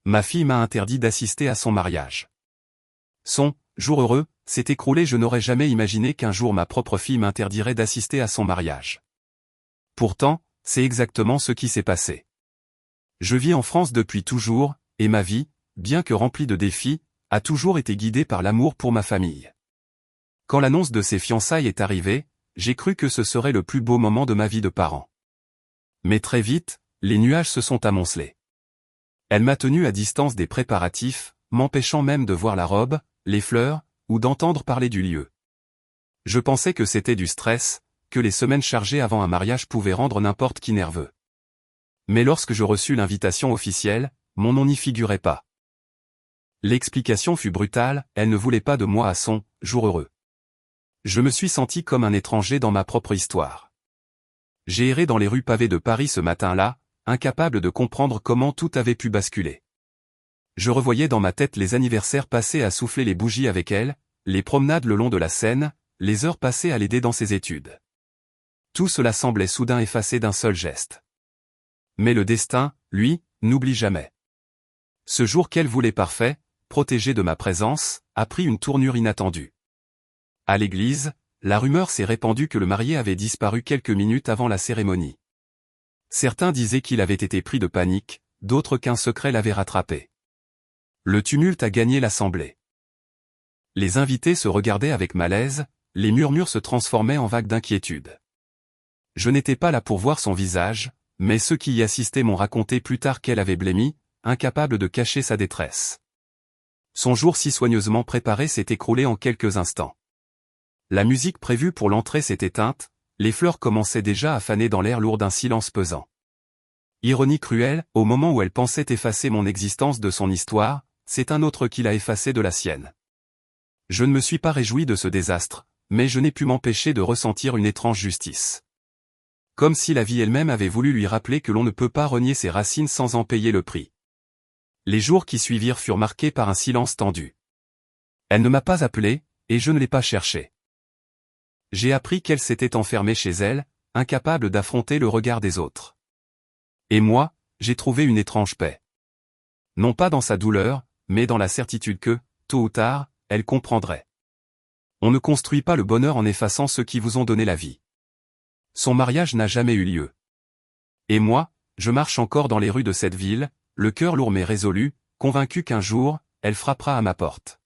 Ma fille m'a interdit d'assister à son mariage. Son jour heureux s'est écroulé. Je n'aurais jamais imaginé qu'un jour ma propre fille m'interdirait d'assister à son mariage. Pourtant, c'est exactement ce qui s'est passé. Je vis en France depuis toujours, et ma vie, bien que remplie de défis, a toujours été guidée par l'amour pour ma famille. Quand l'annonce de ses fiançailles est arrivée, j'ai cru que ce serait le plus beau moment de ma vie de parent. Mais très vite, les nuages se sont amoncelés. Elle m'a tenu à distance des préparatifs, m'empêchant même de voir la robe, les fleurs, ou d'entendre parler du lieu. Je pensais que c'était du stress, que les semaines chargées avant un mariage pouvaient rendre n'importe qui nerveux. Mais lorsque je reçus l'invitation officielle, mon nom n'y figurait pas. L'explication fut brutale, elle ne voulait pas de moi à son jour heureux. Je me suis senti comme un étranger dans ma propre histoire. J'ai erré dans les rues pavées de Paris ce matin-là, incapable de comprendre comment tout avait pu basculer. Je revoyais dans ma tête les anniversaires passés à souffler les bougies avec elle, les promenades le long de la Seine, les heures passées à l'aider dans ses études. Tout cela semblait soudain effacé d'un seul geste. Mais le destin, lui, n'oublie jamais. Ce jour qu'elle voulait parfait, protégé de ma présence, a pris une tournure inattendue. À l'église, la rumeur s'est répandue que le marié avait disparu quelques minutes avant la cérémonie. Certains disaient qu'il avait été pris de panique, d'autres qu'un secret l'avait rattrapé. Le tumulte a gagné l'assemblée. Les invités se regardaient avec malaise, les murmures se transformaient en vagues d'inquiétude. Je n'étais pas là pour voir son visage, mais ceux qui y assistaient m'ont raconté plus tard qu'elle avait blêmi, incapable de cacher sa détresse. Son jour si soigneusement préparé s'est écroulé en quelques instants. La musique prévue pour l'entrée s'est éteinte, les fleurs commençaient déjà à faner dans l'air lourd d'un silence pesant. Ironie cruelle, au moment où elle pensait effacer mon existence de son histoire, c'est un autre qui l'a effacée de la sienne. Je ne me suis pas réjoui de ce désastre, mais je n'ai pu m'empêcher de ressentir une étrange justice. Comme si la vie elle-même avait voulu lui rappeler que l'on ne peut pas renier ses racines sans en payer le prix. Les jours qui suivirent furent marqués par un silence tendu. Elle ne m'a pas appelé, et je ne l'ai pas cherché. J'ai appris qu'elle s'était enfermée chez elle, incapable d'affronter le regard des autres. Et moi, j'ai trouvé une étrange paix. Non pas dans sa douleur, mais dans la certitude que, tôt ou tard, elle comprendrait. On ne construit pas le bonheur en effaçant ceux qui vous ont donné la vie. Son mariage n'a jamais eu lieu. Et moi, je marche encore dans les rues de cette ville, le cœur lourd mais résolu, convaincu qu'un jour, elle frappera à ma porte.